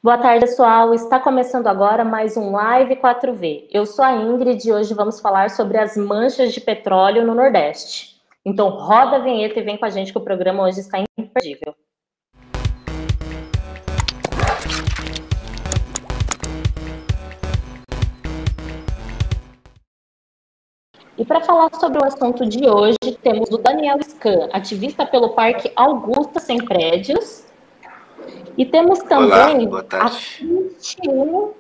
Boa tarde, pessoal. Está começando agora mais um Live 4V. Eu sou a Ingrid e hoje vamos falar sobre as manchas de petróleo no Nordeste. Então, roda a vinheta e vem com a gente que o programa hoje está imperdível. E para falar sobre o assunto de hoje, temos o Daniel Scan, ativista pelo Parque Augusta Sem Prédios. E temos também a Cristine.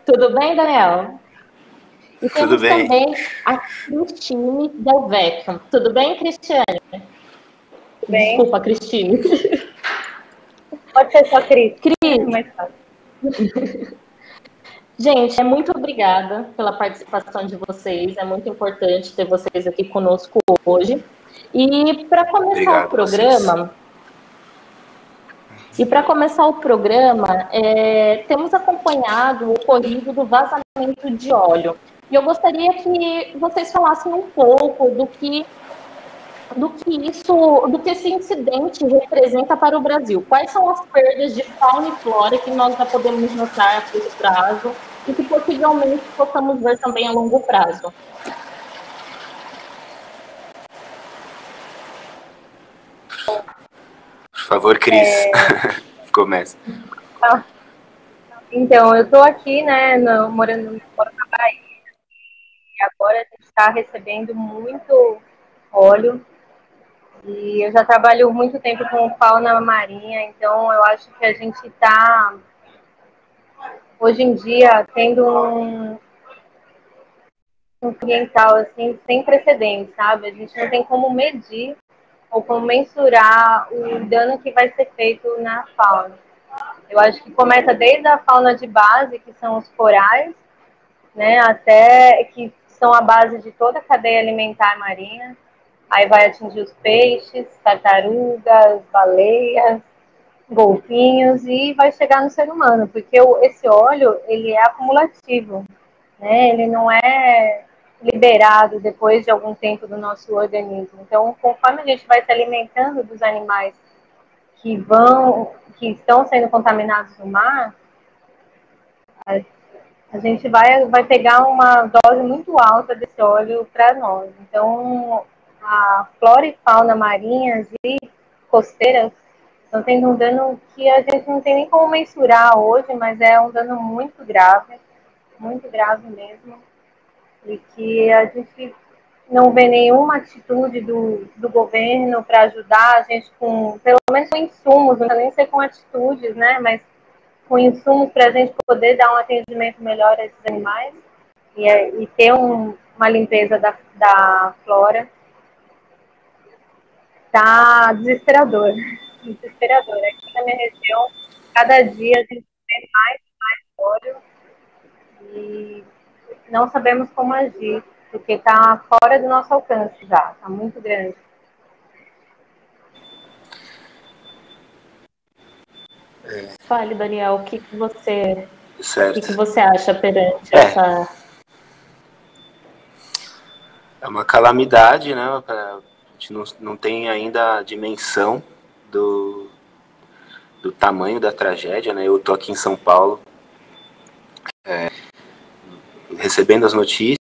Tudo bem, Daniel? E temos também a Cristine Del Vecchio. Tudo bem, Cristiane? Tudo bem. Desculpa, Cristine. Pode ser só Cris. Cris. Mais fácil. Gente, muito obrigada pela participação de vocês. É muito importante ter vocês aqui conosco hoje. E para começar o programa, temos acompanhado o ocorrido do vazamento de óleo. E eu gostaria que vocês falassem um pouco do que esse incidente representa para o Brasil. Quais são as perdas de fauna e flora que nós já podemos notar a curto prazo e que possivelmente possamos ver também a longo prazo? Por favor, Cris, começa. Então, eu estou aqui, né, morando na Bahia, e agora a gente está recebendo muito óleo, e eu já trabalho muito tempo com fauna marinha, então eu acho que a gente está, hoje em dia, tendo um ambiental, assim, sem precedentes, sabe? A gente não tem como medir ou como mensurar o dano que vai ser feito na fauna. Eu acho que começa desde a fauna de base, que são os corais, né, até que são a base de toda a cadeia alimentar marinha. Aí vai atingir os peixes, tartarugas, baleias, golfinhos e vai chegar no ser humano, porque esse óleo, ele é acumulativo, né? Ele não é liberado depois de algum tempo do nosso organismo. Então, conforme a gente vai se alimentando dos animais que estão sendo contaminados no mar, a gente vai pegar uma dose muito alta desse óleo para nós. Então, a flora e fauna marinhas e costeiras estão tendo um dano que a gente não tem nem como mensurar hoje, mas é um dano muito grave mesmo, e que a gente não vê nenhuma atitude do governo para ajudar a gente pelo menos com insumos, não nem sei com atitudes, né, mas com insumos para a gente poder dar um atendimento melhor a esses animais e ter uma limpeza da flora. Tá desesperador. Desesperador. Aqui na minha região, cada dia a gente vê mais óleo e não sabemos como agir, porque está fora do nosso alcance já, está muito grande. Fale, Daniel, o que você acha perante essa... É uma calamidade, né? A gente não tem ainda a dimensão do tamanho da tragédia, né? Eu tô aqui em São Paulo, recebendo as notícias.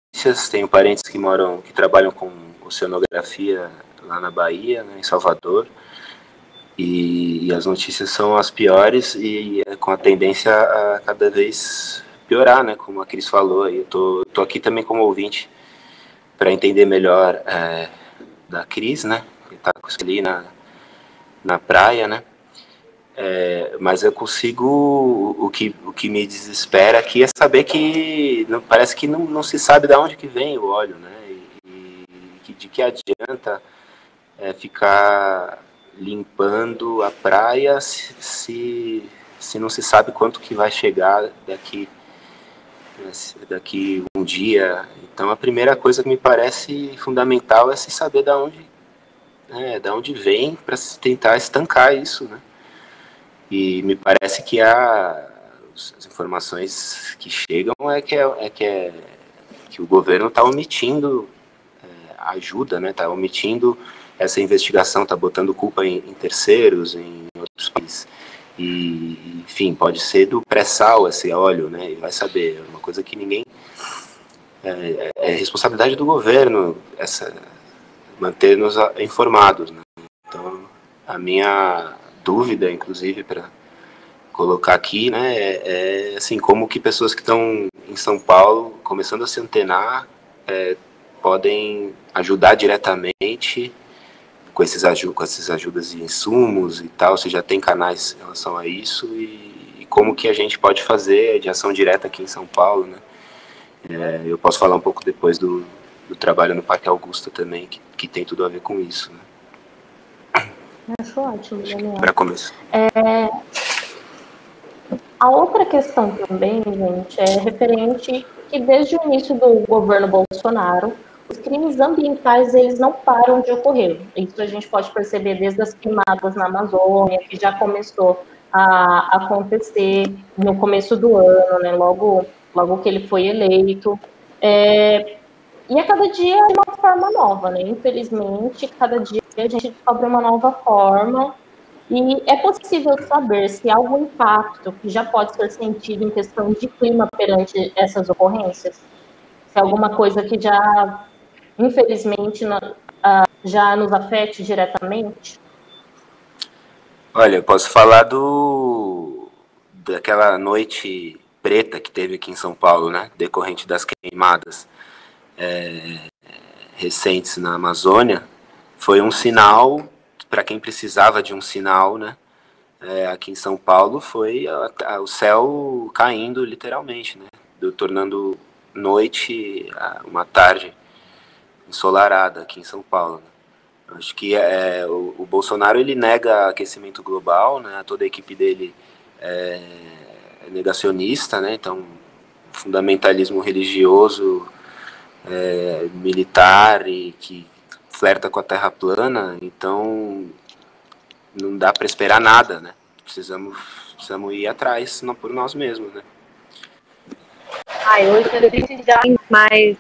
Tenho parentes que trabalham com oceanografia lá na Bahia, né, em Salvador, e as notícias são as piores e com a tendência a cada vez piorar, né? Como a Cris falou, eu tô aqui também como ouvinte para entender melhor da Cris, né? Que está ali na praia, né? Mas eu consigo, o que me desespera aqui é saber que parece que não se sabe de onde que vem o óleo, né? E de que adianta ficar limpando a praia se não se sabe quanto que vai chegar daqui um dia. Então a primeira coisa que me parece fundamental é se saber da onde vem para tentar estancar isso, né? E me parece que as informações que chegam que o governo está omitindo a ajuda, né? Está omitindo essa investigação, está botando culpa em terceiros, em outros países. E, enfim, pode ser do pré-sal esse óleo, né? E vai saber, é uma coisa que ninguém... É responsabilidade do governo manter-nos informados, né? Então, a minha dúvida, inclusive, para colocar aqui, né, assim, como que pessoas que estão em São Paulo, começando a se antenar, podem ajudar diretamente com essas ajudas de insumos e tal, se já tem canais em relação a isso, e como que a gente pode fazer de ação direta aqui em São Paulo, né? Eu posso falar um pouco depois do trabalho no Parque Augusta também, que tem tudo a ver com isso, né? Acho ótimo, Daniel. Para começar. A outra questão também, gente, é referente que desde o início do governo Bolsonaro, os crimes ambientais, eles não param de ocorrer. Isso a gente pode perceber desde as queimadas na Amazônia, que já começou a acontecer no começo do ano, né, logo que ele foi eleito. E a cada dia é uma forma nova, né? Infelizmente, cada dia a gente descobre uma nova forma. E é possível saber se há algum impacto que já pode ser sentido em questão de clima perante essas ocorrências? Se é alguma coisa que já, infelizmente, já nos afete diretamente? Olha, eu posso falar daquela noite preta que teve aqui em São Paulo, né? Decorrente das queimadas recentes na Amazônia. Foi um sinal, para quem precisava de um sinal, né? Aqui em São Paulo foi o céu caindo literalmente, né? Tornando noite uma tarde ensolarada aqui em São Paulo, né? Acho que o Bolsonaro, ele nega aquecimento global, né? Toda a equipe dele é negacionista, né? Então, fundamentalismo religioso, militar, e que flerta com a terra plana. Então, não dá para esperar nada, né? Precisamos ir atrás, não por nós mesmos, né? Hoje a gente já tem mais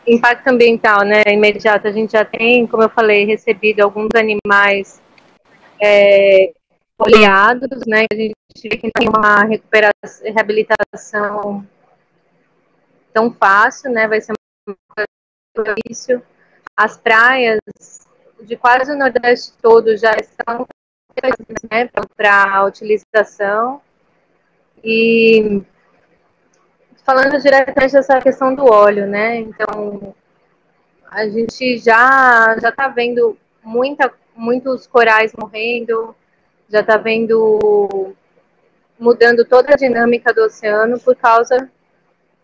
impacto ambiental, né, imediato. A gente já tem, como eu falei, recebido alguns animais oleados, né, a gente vê que tem uma reabilitação tão fácil, né, vai ser um difícil. As praias de quase o Nordeste todo já estão, né, para utilização. E falando diretamente dessa questão do óleo, né, então a gente já está vendo muitos corais morrendo, já está vendo mudando toda a dinâmica do oceano por causa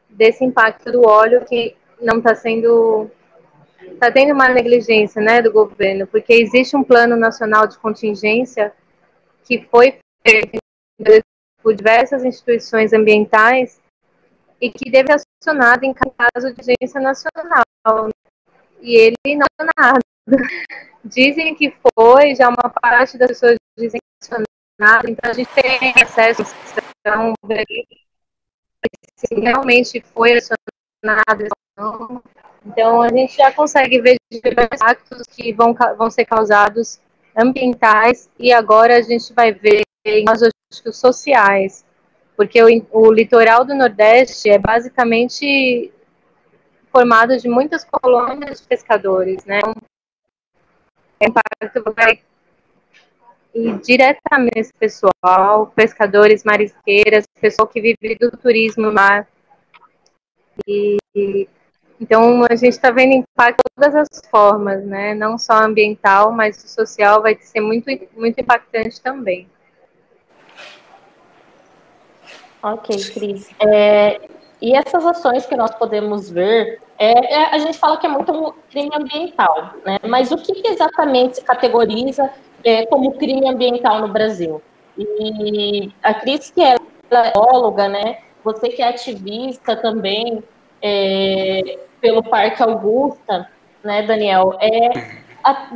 desse impacto do óleo que não está sendo... Está tendo uma negligência, né, do governo, porque existe um plano nacional de contingência que foi feito por diversas instituições ambientais e que deve ser acionado em caso de urgência nacional. E ele não é nada. Dizem que foi, já uma parte das pessoas dizem que foi nada, então a gente tem acesso a se realmente foi acionado ou não. Então a gente já consegue ver diversos impactos que vão ser causados ambientais, e agora a gente vai ver os sociais, porque o litoral do Nordeste é basicamente formado de muitas colônias de pescadores, né? O impacto vai ir diretamente esse pessoal, pescadores, marisqueiras, pessoal que vive do turismo no mar. Então, a gente está vendo impacto de todas as formas, né? Não só ambiental, mas o social vai ser muito, muito impactante também. Ok, Cris. E essas ações que nós podemos ver, a gente fala que é muito crime ambiental, né? Mas o que exatamente se categoriza como crime ambiental no Brasil? E a Cris, que é bióloga, né? Você que é ativista também pelo Parque Augusta, né, Daniel?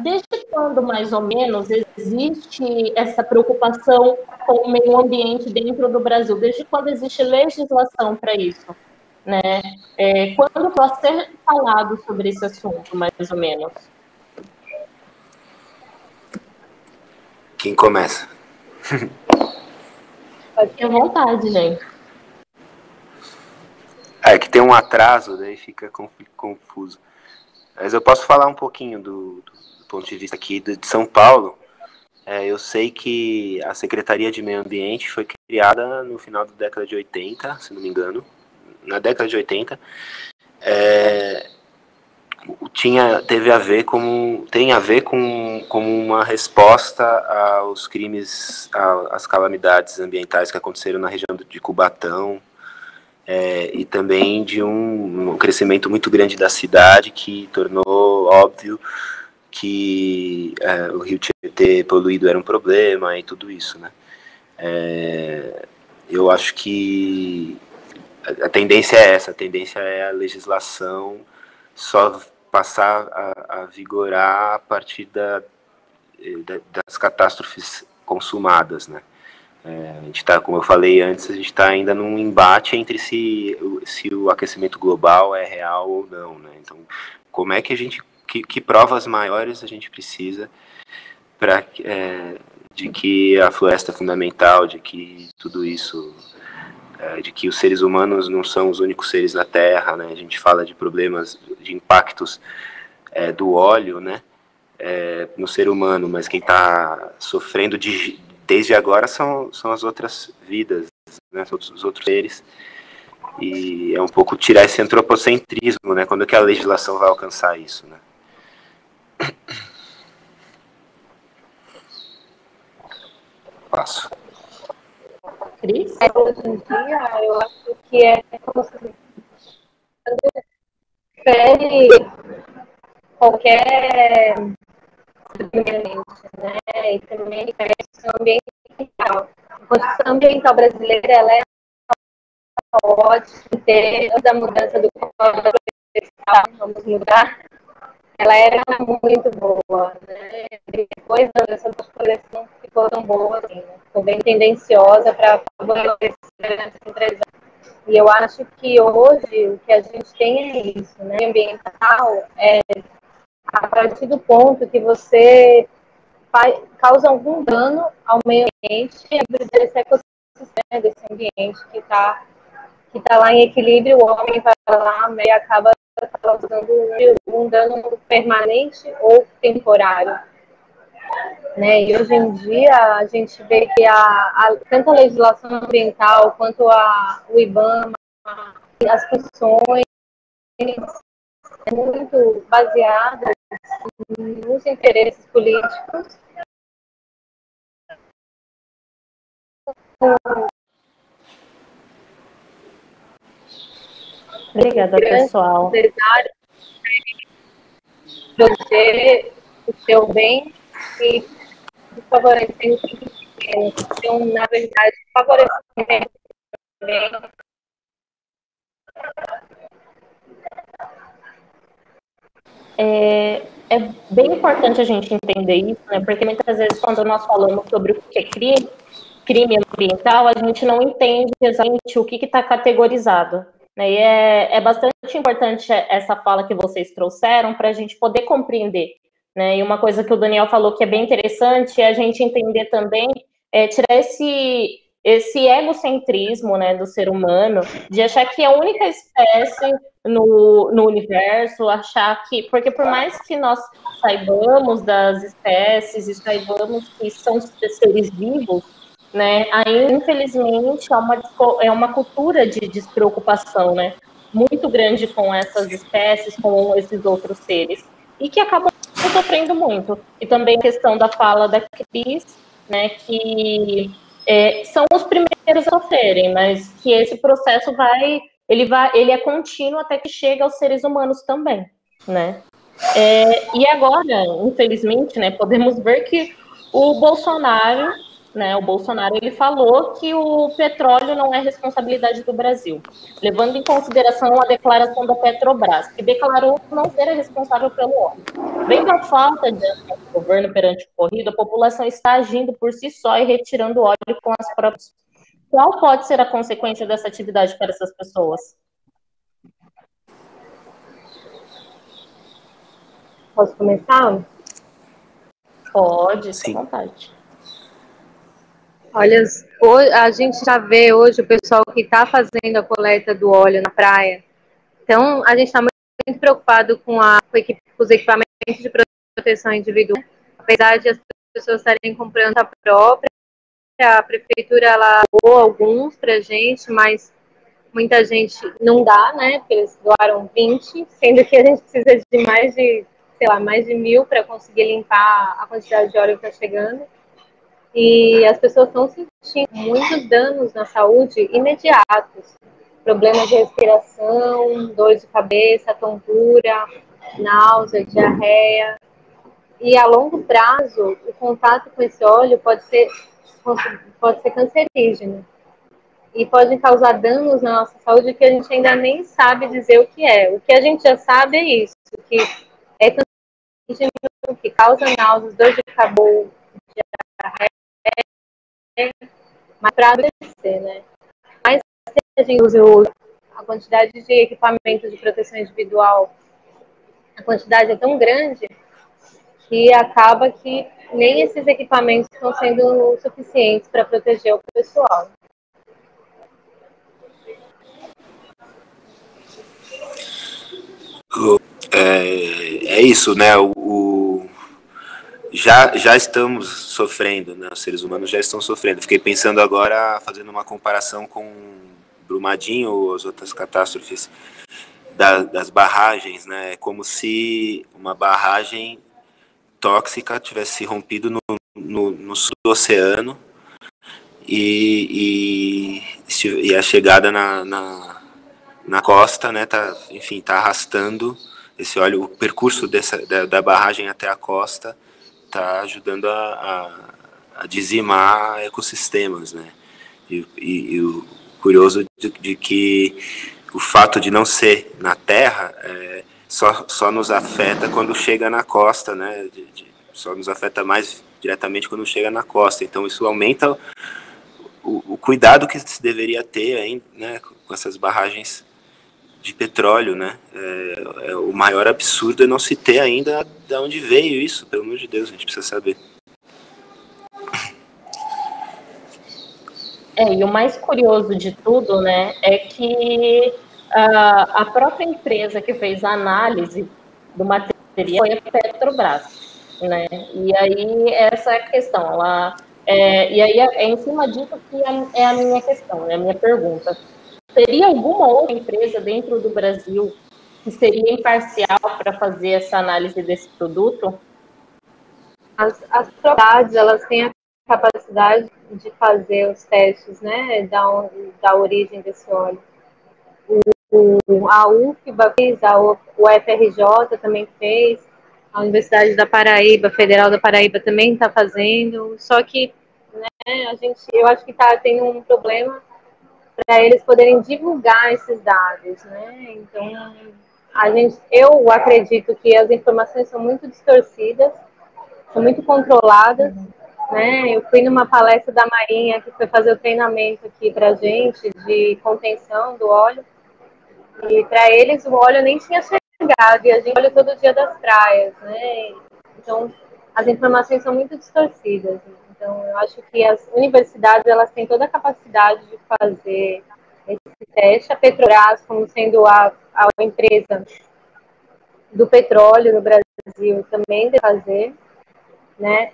Desde quando, mais ou menos, existe essa preocupação com o meio ambiente dentro do Brasil? Desde quando existe legislação para isso? Né? Quando pode ser falado sobre esse assunto, mais ou menos? Quem começa? Fique à vontade, gente. É que tem um atraso, daí fica confuso. Mas eu posso falar um pouquinho do ponto de vista aqui de São Paulo. Eu sei que a Secretaria de Meio Ambiente foi criada no final da década de 80, se não me engano. Na década de 80. Tem a ver com uma resposta aos crimes, às calamidades ambientais que aconteceram na região de Cubatão, e também de um crescimento muito grande da cidade, que tornou óbvio que o Rio Tietê poluído era um problema e tudo isso, né? Eu acho que a tendência é essa, a tendência é a legislação só passar a vigorar a partir das catástrofes consumadas, né? A gente está, como eu falei antes, a gente está ainda num embate entre se o aquecimento global é real ou não, né? Então, como é que a gente, que provas maiores a gente precisa de que a floresta é fundamental, de que tudo isso, de que os seres humanos não são os únicos seres na Terra, né? A gente fala de problemas, de impactos do óleo, né? No ser humano, mas quem está sofrendo desde agora são as outras vidas, né? Os outros seres. E é um pouco tirar esse antropocentrismo, né? Quando que a legislação vai alcançar isso, né? Passo. Cris? Hoje em dia, eu acho que é como se fere qualquer ambiente, né? E também a Constituição ambiental. A Constituição ambiental brasileira, ela é ótima, ter a mudança do Código Florestal, vamos mudar, ela era muito boa, né? Depois essa coleção ficou tão boa, assim, né? Ficou bem tendenciosa para favorecer a centralização. E eu acho que hoje o que a gente tem é isso, né? Ambiental é a partir do ponto que você causa algum dano ao meio ambiente desse ecossistema, desse ambiente que está lá em equilíbrio, o homem vai lá e acaba causando um dano permanente ou temporário. Né? E hoje em dia a gente vê que tanto a legislação ambiental quanto o IBAMA, as funções, é muito baseada nos interesses políticos. Obrigada, pessoal. Proteger o seu bem e favorecer o pequeno. Então, na verdade, favorecer o bem. É bem importante a gente entender isso, né? Porque muitas vezes quando nós falamos sobre o que é crime ambiental, a gente não entende exatamente o que está categorizado. Né? E é bastante importante essa fala que vocês trouxeram para a gente poder compreender. Né? E uma coisa que o Daniel falou que é bem interessante é a gente entender também, tirar esse egocentrismo, né, do ser humano, de achar que é a única espécie no universo, achar que... Porque por mais que nós saibamos das espécies e saibamos que são seres vivos, né, aí, infelizmente, é uma cultura de despreocupação, né, muito grande com essas espécies, com esses outros seres, e que acabam sofrendo muito. E também a questão da fala da Cris, né, que são os primeiros a sofrerem, mas que esse processo ele é contínuo até que chega aos seres humanos também, né. E agora, infelizmente, né, podemos ver que o Bolsonaro, ele falou que o petróleo não é responsabilidade do Brasil, levando em consideração a declaração da Petrobras, que declarou não ser responsável pelo óleo. Vendo a falta de ação do governo perante o ocorrido, a população está agindo por si só e retirando o óleo com as próprias. Qual pode ser a consequência dessa atividade para essas pessoas? Posso começar? Pode, fica à vontade. Olha, A gente já vê hoje o pessoal que está fazendo a coleta do óleo na praia. Então, a gente está muito preocupado com os equipamentos de proteção individual. Apesar de as pessoas estarem comprando a própria, a prefeitura ela doou alguns para a gente, mas muita gente não dá, né? Porque eles doaram 20, sendo que a gente precisa de mais de 1.000 para conseguir limpar a quantidade de óleo que está chegando. E as pessoas estão sentindo muitos danos na saúde imediatos. Problemas de respiração, dor de cabeça, tontura, náusea, diarreia. E a longo prazo, o contato com esse óleo pode ser cancerígeno. E pode causar danos na nossa saúde que a gente ainda nem sabe dizer o que é. O que a gente já sabe é isso, que é cancerígeno, que causa náuseas, dor de cabeça, mas para adoecer, né? Mas se a gente usa a quantidade de equipamentos de proteção individual, a quantidade é tão grande que acaba que nem esses equipamentos estão sendo suficientes para proteger o pessoal. É isso, né? Já estamos sofrendo, né? Os seres humanos já estão sofrendo. Fiquei pensando agora, fazendo uma comparação com Brumadinho ou as outras catástrofes das barragens, né? É como se uma barragem tóxica tivesse rompido no sul do oceano e a chegada na costa, né? Enfim, tá arrastando esse óleo, o percurso da barragem até a costa está ajudando a dizimar ecossistemas, né? E o curioso de que o fato de não ser na terra só nos afeta quando chega na costa, né? Só nos afeta mais diretamente quando chega na costa. Então isso aumenta o cuidado que se deveria ter ainda, né, com essas barragens de petróleo, né? O maior absurdo é não se ter ainda de onde veio isso, pelo amor de Deus, a gente precisa saber. E o mais curioso de tudo, né, é que a própria empresa que fez a análise do material foi a Petrobras, né? E aí essa é a questão, e aí é em cima disso que é a minha questão, é a minha pergunta. Teria alguma outra empresa dentro do Brasil que seria imparcial para fazer essa análise desse produto? As propriedades, elas têm a capacidade de fazer os testes, né, da origem desse óleo. A UFBA fez, o FRJ também fez, a Universidade da Paraíba, Federal da Paraíba também está fazendo, só que, né, eu acho que está tendo um problema para eles poderem divulgar esses dados, né? Então, eu acredito que as informações são muito distorcidas, são muito controladas, né? Eu fui numa palestra da Marinha que foi fazer o treinamento aqui para gente de contenção do óleo, e para eles o óleo nem tinha chegado, e a gente olha todo dia das praias, né? Então, as informações são muito distorcidas. Então, eu acho que as universidades, elas têm toda a capacidade de fazer esse teste. A Petrobras, como sendo a empresa do petróleo no Brasil, também deve fazer, né?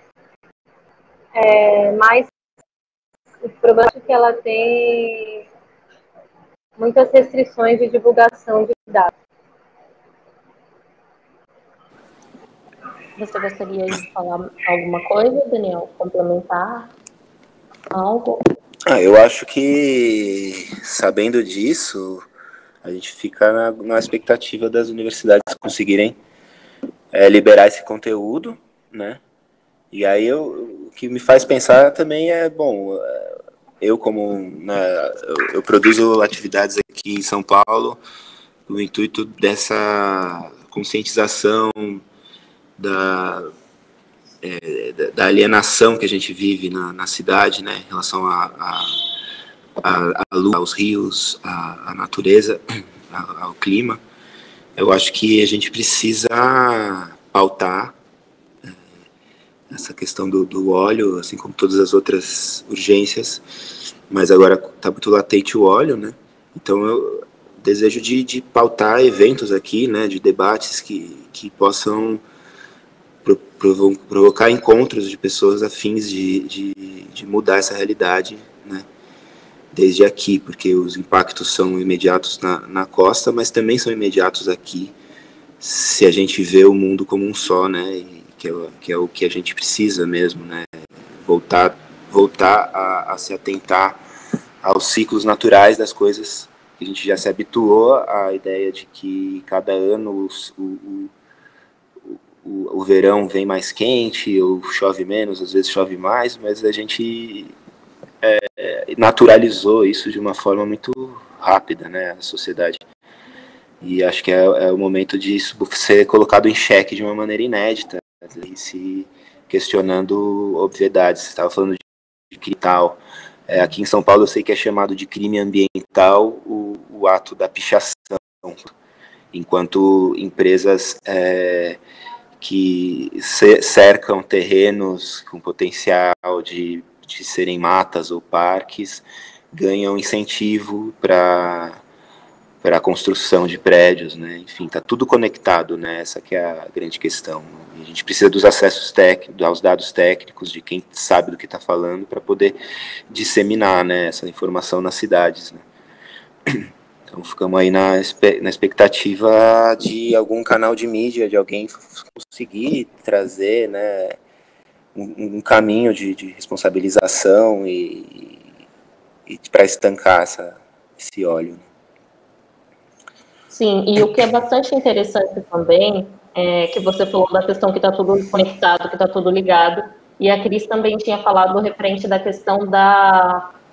Mas o problema é que ela tem muitas restrições de divulgação de dados. Você gostaria de falar alguma coisa, Daniel? Complementar algo? Eu acho que, sabendo disso, a gente fica na expectativa das universidades conseguirem liberar esse conteúdo, né? E aí o que me faz pensar também eu como, né, eu produzo atividades aqui em São Paulo no intuito dessa conscientização da alienação que a gente vive na cidade, né, em relação à luz, aos rios, à natureza, ao clima. Eu acho que a gente precisa pautar essa questão do óleo, assim como todas as outras urgências, mas agora está muito latente o óleo, né? Então eu desejo de pautar eventos aqui, né, de debates que possam provocar encontros de pessoas afins de mudar essa realidade, né, desde aqui, porque os impactos são imediatos na costa, mas também são imediatos aqui, se a gente vê o mundo como um só, né, e que é o que a gente precisa mesmo, né, voltar a se atentar aos ciclos naturais das coisas, que a gente já se habituou à ideia de que cada ano o verão vem mais quente, ou chove menos, às vezes chove mais, mas a gente naturalizou isso de uma forma muito rápida, né, a sociedade. E acho que é o momento de isso ser colocado em xeque de uma maneira inédita, e se questionando obviedades. Você estava falando de crime tal. Aqui em São Paulo eu sei que é chamado de crime ambiental o ato da pichação, enquanto empresas que cercam terrenos com potencial de serem matas ou parques ganham incentivo para a construção de prédios, né? Enfim, está tudo conectado, né? Essa que é a grande questão. A gente precisa dos acessos técnicos, aos dados técnicos, de quem sabe do que está falando, para poder disseminar, né, essa informação nas cidades, né? Então ficamos aí na expectativa de algum canal de mídia, de alguém conseguir trazer, né, um caminho de responsabilização e para estancar esse óleo. Sim, e o que é bastante interessante também é que você falou da questão que está tudo conectado, que está tudo ligado, e a Cris também tinha falado referente da questão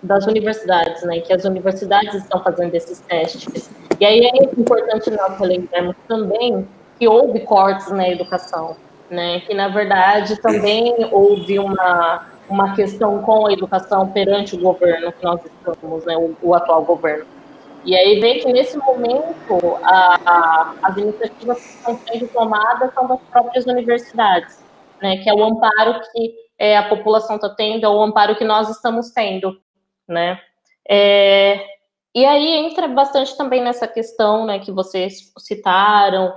das universidades, né, que as universidades estão fazendo esses testes. E aí é importante nós relembrarmos também que houve cortes na educação, né, que na verdade também houve uma questão com a educação perante o governo que nós estamos, né, o atual governo. E aí vê que, nesse momento, as iniciativas que estão sendo tomadas são das próprias universidades, né, que é o amparo que a população está tendo, é o amparo que nós estamos tendo, né. E aí entra bastante também nessa questão, né, que vocês citaram,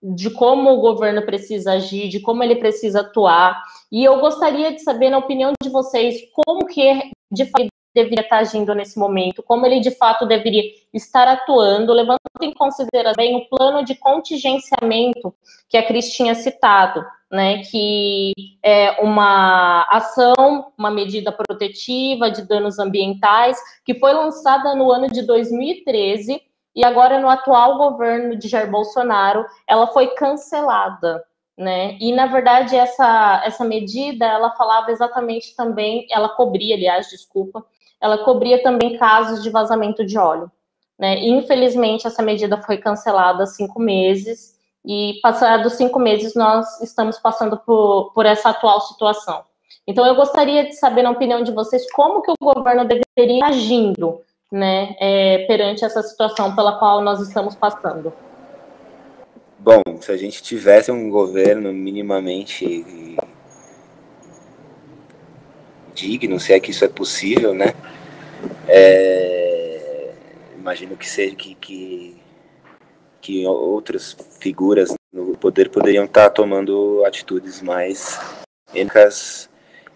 de como o governo precisa agir, de como ele precisa atuar. E eu gostaria de saber, na opinião de vocês, como que, de fato, deveria estar agindo nesse momento, como ele de fato deveria estar atuando, levando em consideração bem o plano de contingenciamento que a Cris tinha citado, né, que é uma ação, uma medida protetiva de danos ambientais, que foi lançada no ano de 2013, e agora no atual governo de Jair Bolsonaro, ela foi cancelada, né? E na verdade essa medida, ela falava exatamente também, ela cobria, aliás, desculpa, ela cobria também casos de vazamento de óleo, né? E, infelizmente, essa medida foi cancelada há 5 meses, e passados 5 meses nós estamos passando por essa atual situação. Então, eu gostaria de saber, na opinião de vocês, como que o governo deveria ir agindo, né, perante essa situação pela qual nós estamos passando. Bom, se a gente tivesse um governo minimamente digno, se é que isso é possível, né? Imagino que seja que outras figuras no poder poderiam estar tomando atitudes mais éticas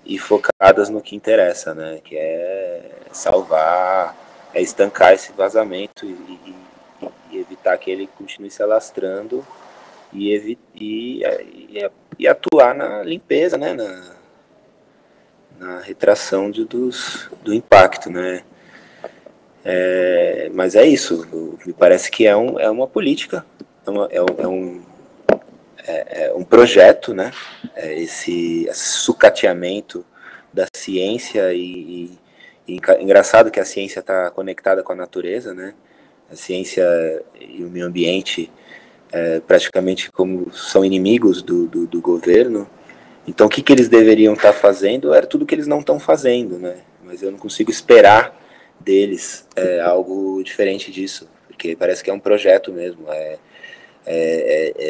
e focadas no que interessa, né? Que é salvar, é estancar esse vazamento e evitar que ele continue se alastrando e atuar na limpeza, né? Na retração do impacto, né? Mas é isso, me parece que é uma política, é um projeto, né? Esse sucateamento da ciência engraçado que a ciência está conectada com a natureza, né? A ciência e o meio ambiente praticamente como são inimigos do governo. Então, o que eles deveriam estar fazendo era tudo que eles não estão fazendo, né? Mas eu não consigo esperar deles algo diferente disso, porque parece que é um projeto mesmo.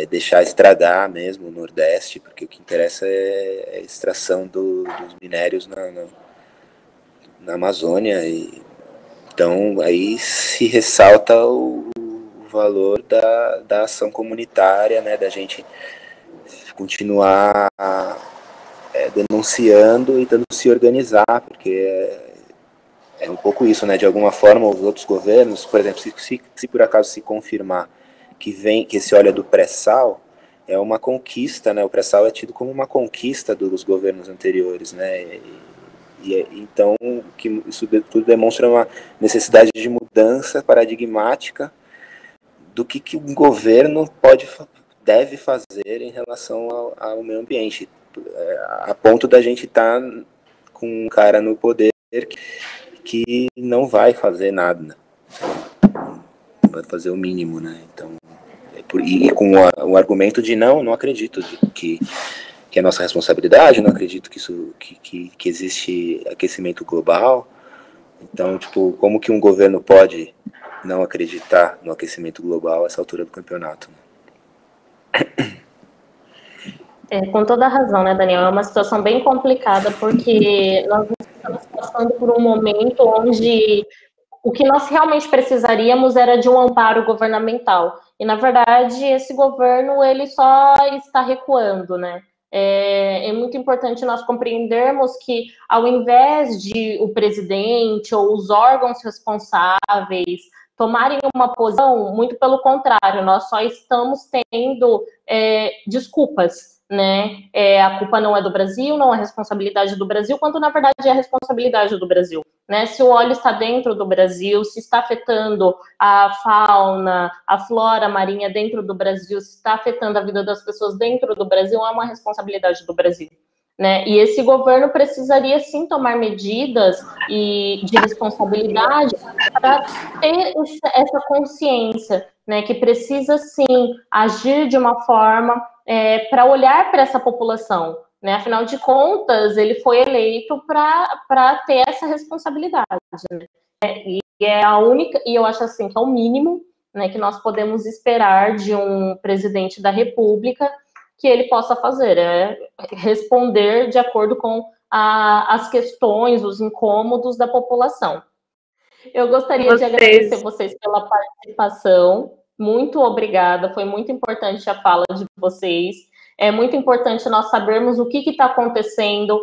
deixar estragar mesmo o Nordeste, porque o que interessa é a extração dos minérios na Amazônia. Então, aí se ressalta o valor da ação comunitária, né, da gente continuar denunciando e tentando se organizar, porque é um pouco isso, né, de alguma forma os outros governos, por exemplo, se por acaso se confirmar que esse óleo é do pré-sal, é uma conquista, né, o pré-sal é tido como uma conquista dos governos anteriores, né, então isso tudo demonstra uma necessidade de mudança paradigmática do que um governo deve fazer em relação ao meio ambiente, a ponto da gente estar com um cara no poder que não vai fazer nada, vai fazer o mínimo, né? Então, e com o argumento de não acredito que é nossa responsabilidade, não acredito que existe aquecimento global. Então, tipo, como que um governo pode não acreditar no aquecimento global a essa altura do campeonato? Com toda a razão, né, Daniel? É uma situação bem complicada, porque nós estamos passando por um momento onde o que nós realmente precisaríamos era de um amparo governamental. E, na verdade, esse governo ele só está recuando, né? É muito importante nós compreendermos que, ao invés de o presidente ou os órgãos responsáveis tomarem uma posição, muito pelo contrário, nós só estamos tendo desculpas, né? A culpa não é do Brasil, não é responsabilidade do Brasil, quando na verdade é a responsabilidade do Brasil, né? Se o óleo está dentro do Brasil, se está afetando a fauna, a flora marinha dentro do Brasil, se está afetando a vida das pessoas dentro do Brasil, é uma responsabilidade do Brasil, né? E esse governo precisaria sim tomar medidas de responsabilidade para ter essa consciência, né? Que precisa sim agir de uma forma para olhar para essa população, né? Afinal de contas, ele foi eleito para ter essa responsabilidade, né? E é a única, e eu acho assim que é o mínimo, né, que nós podemos esperar de um presidente da República que ele possa fazer, responder de acordo com as questões, os incômodos da população. Eu gostaria de agradecer vocês pela participação. Muito obrigada, foi muito importante a fala de vocês. É muito importante nós sabermos o que está acontecendo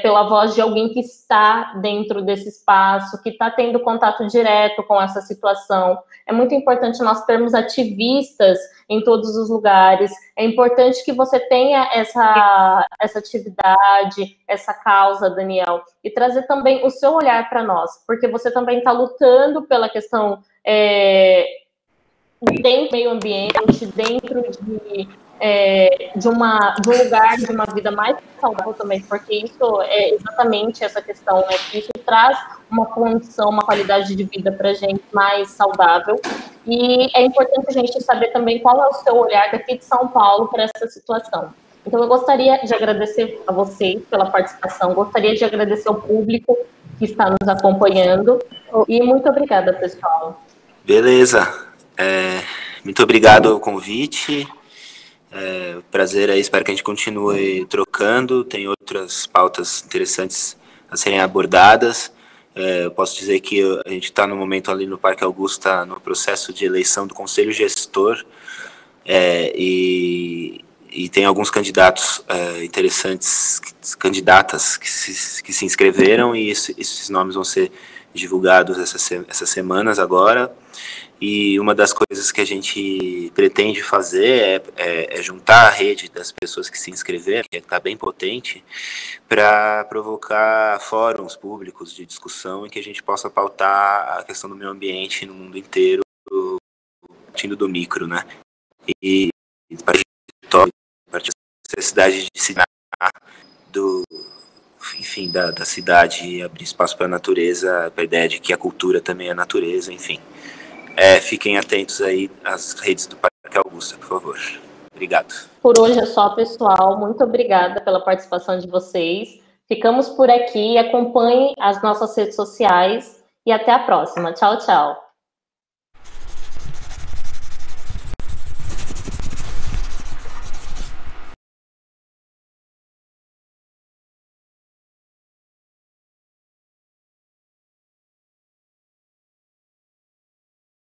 pela voz de alguém que está dentro desse espaço, que está tendo contato direto com essa situação. É muito importante nós termos ativistas em todos os lugares. É importante que você tenha essa atividade, essa causa, Daniel, e trazer também o seu olhar para nós, porque você também está lutando pela questão dentro do meio ambiente, dentro de um lugar, de uma vida mais saudável também, porque isso é exatamente essa questão, né? Que isso traz uma condição, uma qualidade de vida para a gente mais saudável. E é importante a gente saber também qual é o seu olhar daqui de São Paulo para essa situação. Então, eu gostaria de agradecer a vocês pela participação, gostaria de agradecer ao público que está nos acompanhando, e muito obrigada, pessoal. Beleza. Muito obrigado ao convite. Prazer aí, espero que a gente continue trocando. Tem outras pautas interessantes a serem abordadas. Eu posso dizer que a gente está no momento ali no Parque Augusta, no processo de eleição do Conselho Gestor, e tem alguns candidatos interessantes, candidatas que se inscreveram, e esses nomes vão ser divulgados essas semanas agora. E uma das coisas que a gente pretende fazer é juntar a rede das pessoas que se inscreveram, que está bem potente, para provocar fóruns públicos de discussão em que a gente possa pautar a questão do meio ambiente no mundo inteiro, partindo do micro, né? E partir da necessidade de se dar enfim, da cidade, abrir espaço para a natureza, para a ideia de que a cultura também é natureza, enfim. Fiquem atentos aí às redes do Parque Augusta, por favor. Obrigado. Por hoje é só, pessoal. Muito obrigada pela participação de vocês. Ficamos por aqui. Acompanhem as nossas redes sociais e até a próxima. Tchau, tchau.